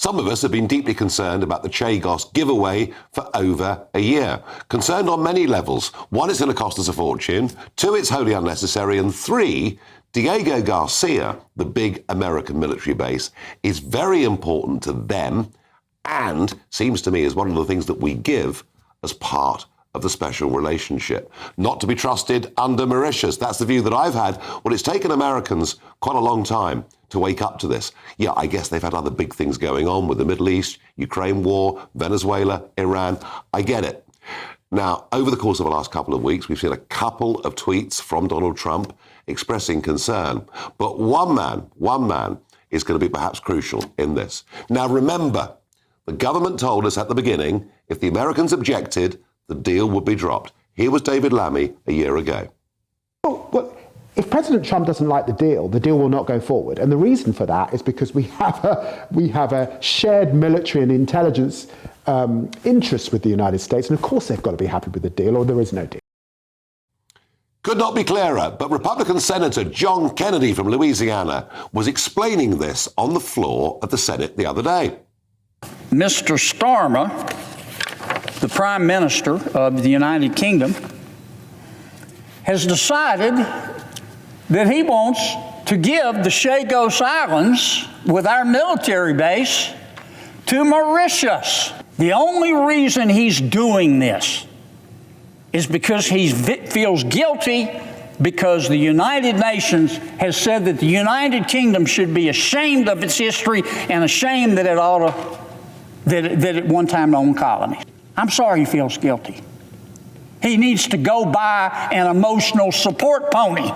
Some of us have been deeply concerned about the Chagos giveaway for over a year. Concerned on many levels. One, it's going to cost us a fortune. Two, it's wholly unnecessary. And three, Diego Garcia, the big American military base, is very important to them and seems to me is one of the things that we give as part of the special relationship. Not to be trusted under Mauritius. That's the view that I've had. Well, it's taken Americans quite a long time to wake up to this. Yeah, I guess they've had other big things going on with the Middle East, Ukraine war, Venezuela, Iran. I get it. Now, over the course of the last couple of weeks, we've seen a couple of tweets from Donald Trump expressing concern. But one man is going to be perhaps crucial in this. Now, remember, the government told us at the beginning, if the Americans objected, the deal would be dropped. Here was David Lammy a year ago. Well, if President Trump doesn't like the deal will not go forward. And the reason for that is because we have a shared military and intelligence interest with the United States. And of course, they've got to be happy with the deal or there is no deal. Could not be clearer, but Republican Senator John Kennedy from Louisiana was explaining this on the floor of the Senate the other day. Mr. Starmer, the Prime Minister of the United Kingdom, has decided that he wants to give the Chagos Islands with our military base to Mauritius. The only reason he's doing this is because he feels guilty because the United Nations has said that the United Kingdom should be ashamed of its history and ashamed that that it one time owned colonies. I'm sorry he feels guilty. He needs to go buy an emotional support pony.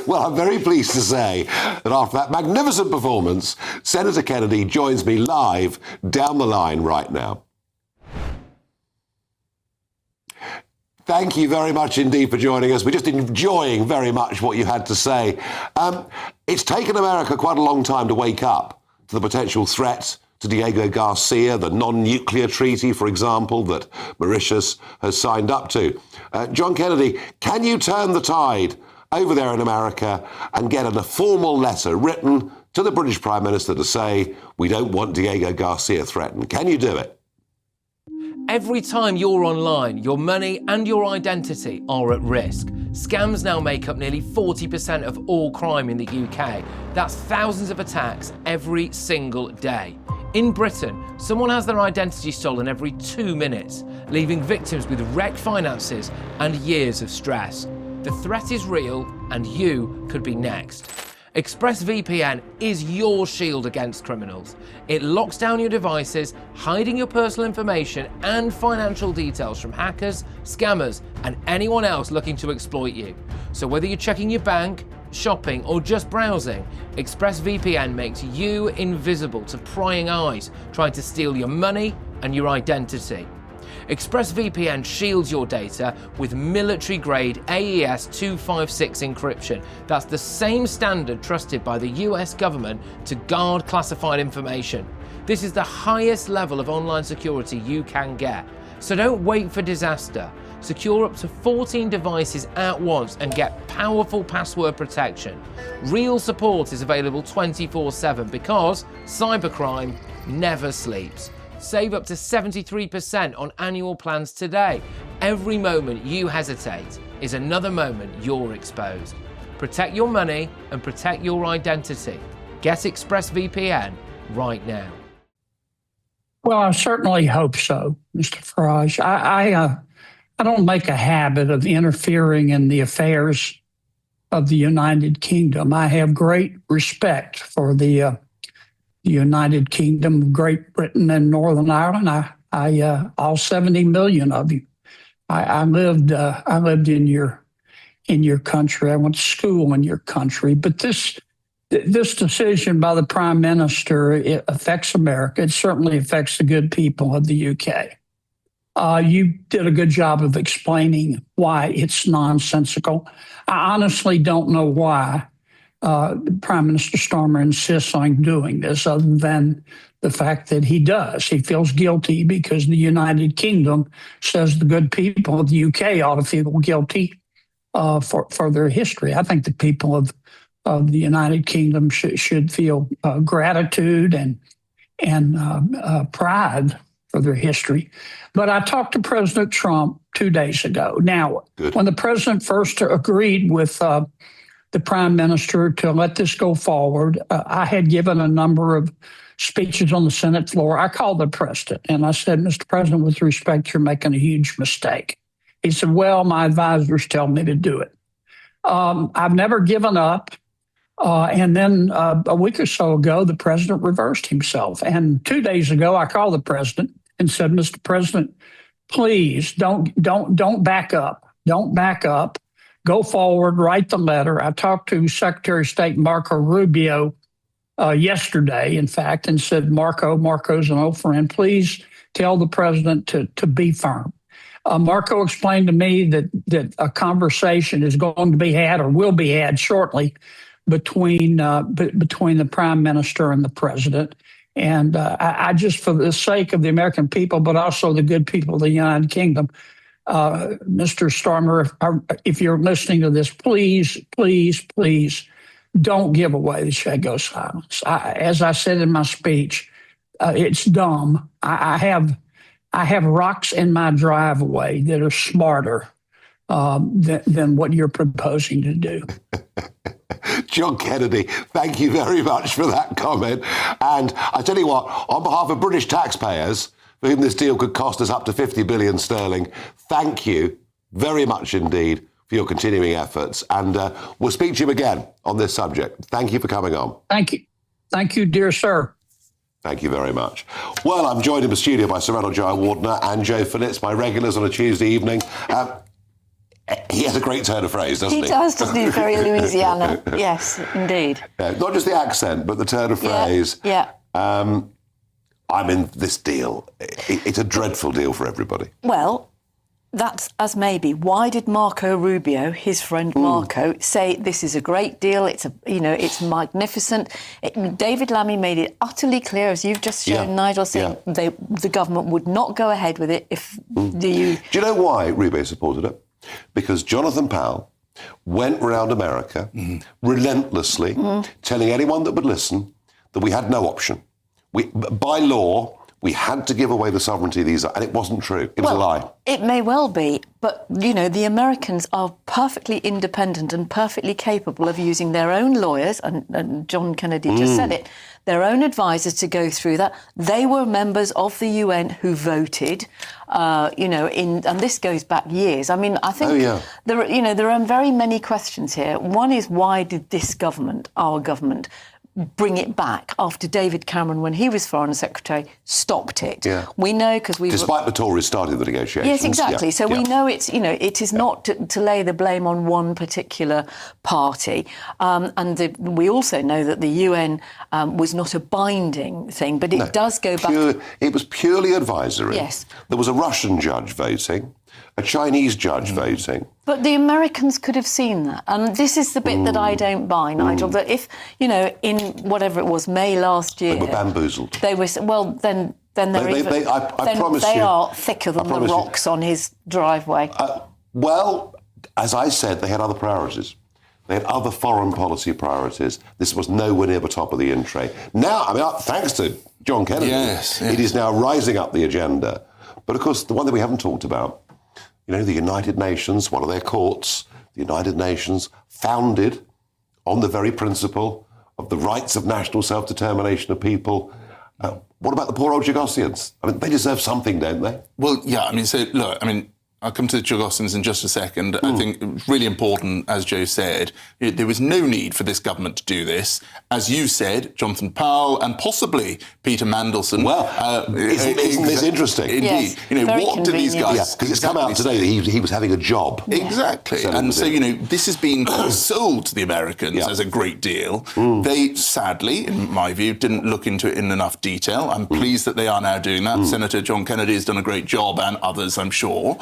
Well, I'm very pleased to say that after that magnificent performance, Senator Kennedy joins me live down the line right now. Thank you very much indeed for joining us. We're just enjoying very much what you had to say. It's taken America quite a long time to wake up to the potential threat to Diego Garcia, the non-nuclear treaty, for example, that Mauritius has signed up to. John Kennedy, can you turn the tide over there in America and get a formal letter written to the British Prime Minister to say, we don't want Diego Garcia threatened? Can you do it? Every time you're online, your money and your identity are at risk. Scams now make up nearly 40% of all crime in the UK. That's thousands of attacks every single day. In Britain, someone has their identity stolen every 2 minutes, leaving victims with wrecked finances and years of stress. The threat is real, and you could be next. ExpressVPN is your shield against criminals. It locks down your devices, hiding your personal information and financial details from hackers, scammers, and anyone else looking to exploit you. So whether you're checking your bank, shopping, or just browsing, ExpressVPN makes you invisible to prying eyes trying to steal your money and your identity. ExpressVPN shields your data with military-grade AES 256 encryption. That's the same standard trusted by the US government to guard classified information. This is the highest level of online security you can get. So don't wait for disaster. Secure up to 14 devices at once and get powerful password protection. Real support is available 24/7 because cybercrime never sleeps. Save up to 73% on annual plans today. Every moment you hesitate is another moment you're exposed. Protect your money and protect your identity. Get ExpressVPN right now. Well, I certainly hope so, Mr. Farage. I don't make a habit of interfering in the affairs of the United Kingdom. I have great respect for the United Kingdom, Great Britain, and Northern Ireland. All 70 million of you. I lived in your country. I went to school in your country. But this decision by the Prime Minister, it affects America. It certainly affects the good people of the UK. You did a good job of explaining why it's nonsensical. I honestly don't know why Prime Minister Starmer insists on doing this, other than the fact that he does. He feels guilty because the United Kingdom says the good people of the UK ought to feel guilty for their history. I think the people of of the United Kingdom should feel gratitude and pride for their history. But I talked to President Trump 2 days ago. Now, when the president first agreed with the prime minister to let this go forward, I had given a number of speeches on the Senate floor. I called the president and I said, Mr. President, with respect, you're making a huge mistake. He said, well, my advisors tell me to do it. I've never given up. And then a week or so ago, the president reversed himself. And 2 days ago, I called the president and said, Mr. President, please don't back up. Don't back up. Go forward, write the letter. I talked to Secretary of State Marco Rubio yesterday, in fact, and said, Marco's an old friend. Please tell the president to be firm. Marco explained to me that a conversation is going to be had or will be had shortly between the prime minister and the president. And I just, for the sake of the American people, but also the good people of the United Kingdom, Mr. Starmer, if you're listening to this, please, please, please don't give away the Chagos Islands. As I said in my speech, it's dumb. I have rocks in my driveway that are smarter than what you're proposing to do. John Kennedy, thank you very much for that comment. And I tell you what, on behalf of British taxpayers, for whom this deal could cost us up to 50 billion sterling, thank you very much indeed for your continuing efforts. And we'll speak to you again on this subject. Thank you for coming on. Thank you. Thank you, dear sir. Thank you very much. Well, I'm joined in the studio by Sir Ronald Jaya-Wardner and Joe Phillips, my regulars on a Tuesday evening. He has a great turn of phrase, doesn't he? He does, doesn't he? Very Louisiana. Yes, indeed. Not just the accent, but the turn of phrase. Yeah. I mean, this deal, it's a dreadful deal for everybody. Well, that's as maybe. Why did Marco Rubio, his friend Marco, say this is a great deal? It's it's magnificent. David Lammy made it utterly clear, as you've just shown, Nigel, saying the government would not go ahead with it if Do you know why Rubio supported it? Because Jonathan Powell went around America relentlessly telling anyone that would listen that we had no option. By law, we had to give away the sovereignty of these, and it wasn't true. It was a lie. It may well be, but, the Americans are perfectly independent and perfectly capable of using their own lawyers, and John Kennedy just said it, their own advisors to go through that. They were members of the UN who voted, and this goes back years. I mean, I think there are very many questions here. One is, why did this government, our government, bring it back after David Cameron, when he was Foreign Secretary, stopped it? Yeah. We know because we... Despite the Tories starting the negotiations. Yes, exactly. So we know it's, it is not to lay the blame on one particular party. We also know that the UN was not a binding thing, but it does go back... It was purely advisory. Yes. There was a Russian judge voting, a Chinese judge voting. But the Americans could have seen that. And this is the bit that I don't buy, Nigel, that if, in whatever it was, May last year... They were bamboozled. They were, well, then they are thicker than the rocks on his driveway. Well, as I said, they had other priorities. They had other foreign policy priorities. This was nowhere near the top of the in tray. Now, I mean, thanks to John Kennedy, it is now rising up the agenda. But, of course, the one that we haven't talked about, the United Nations, one of their courts, the United Nations, founded on the very principle of the rights of national self-determination of people. What about the poor old Chagosians? I mean, they deserve something, don't they? Well, yeah, I'll come to the Chagosians in just a second. I think it was really important, as Joe said, there was no need for this government to do this. As you said, Jonathan Powell and possibly Peter Mandelson. Well, isn't this interesting? Yes, Indeed. What do these guys... Yeah, because it's come out today that he was having a job. Exactly. And so, this has been sold to the Americans as a great deal. They, sadly, in my view, didn't look into it in enough detail. I'm pleased that they are now doing that. Senator John Kennedy has done a great job, and others, I'm sure.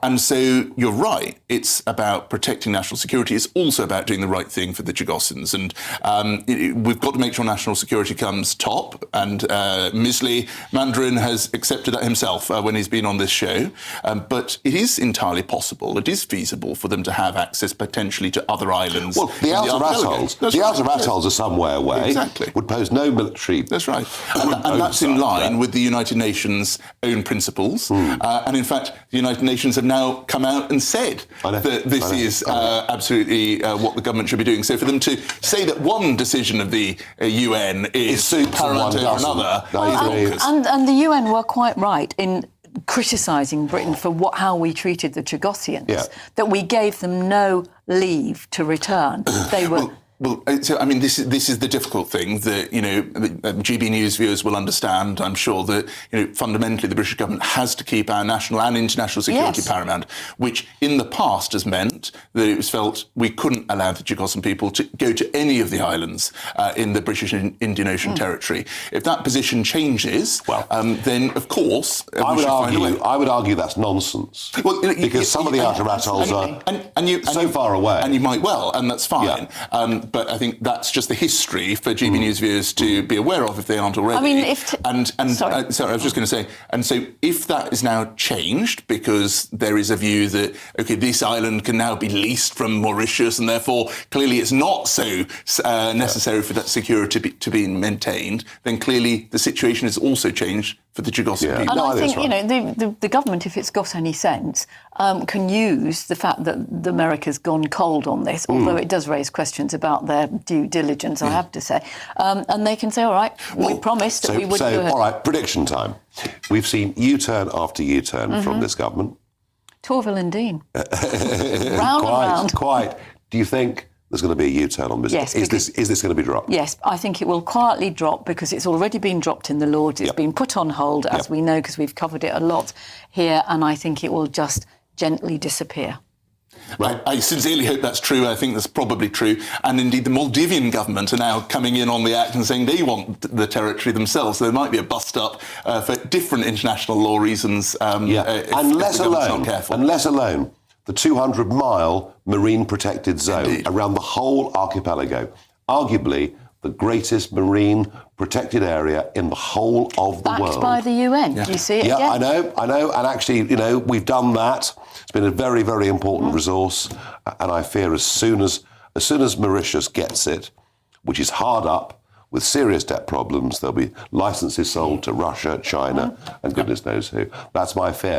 And so you're right, it's about protecting national security. It's also about doing the right thing for the Chagosians. And we've got to make sure national security comes top. And Misli Mandarin has accepted that himself when he's been on this show. But it is entirely possible, it is feasible for them to have access potentially to other islands. Well, the outer atolls are somewhere away. Exactly. Would pose no military. That's right. And that's in line with the United Nations' own principles. And in fact, the United Nations have now come out and said that this is absolutely what the government should be doing. So for them to say that one decision of the UN is paramount over another is and the UN were quite right in criticising Britain for how we treated the Chagosians, that we gave them no leave to return. They were... Well, so I mean, this is the difficult thing that GB News viewers will understand. I'm sure that fundamentally the British government has to keep our national and international security paramount, which in the past has meant that it was felt we couldn't allow the Chagosian people to go to any of the islands in the British Indian Ocean territory. If that position changes, then of course I would argue that's nonsense. Well, because some of the outer atolls are so far away, and you might and that's fine. But I think that's just the history for GB News viewers to be aware of if they aren't already. I mean, sorry, I was just going to say, and so if that is now changed because there is a view that, okay, this island can now be leased from Mauritius and therefore clearly it's not so necessary for that security to be maintained, then clearly the situation has also changed for the Chagosian people. And I think, the government, if it's got any sense, can use the fact that America's gone cold on this, although it does raise questions about their due diligence, I have to say. And they can say, all right, we promised that we would do it. All right, prediction time. We've seen U-turn after U-turn from this government. Torvill and Dean. Round and round. Quite. Do you think there's going to be a U-turn on business? Yes, is this going to be dropped? Yes, I think it will quietly drop because it's already been dropped in the Lords. It's been put on hold, as we know, because we've covered it a lot here, and I think it will just gently disappear. Right. I sincerely hope that's true. I think that's probably true. And indeed, the Maldivian government are now coming in on the act and saying they want the territory themselves. So there might be a bust-up for different international law reasons. Unless alone the 200-mile marine protected zone around the whole archipelago, arguably the greatest marine protected area in the whole of the world. Backed by the UN. Do you see it again? I know. And actually, we've done that. It's been a very, very important resource. And I fear as soon as Mauritius gets it, which is hard up, with serious debt problems, there'll be licences sold to Russia, China, and goodness knows who. That's my fear.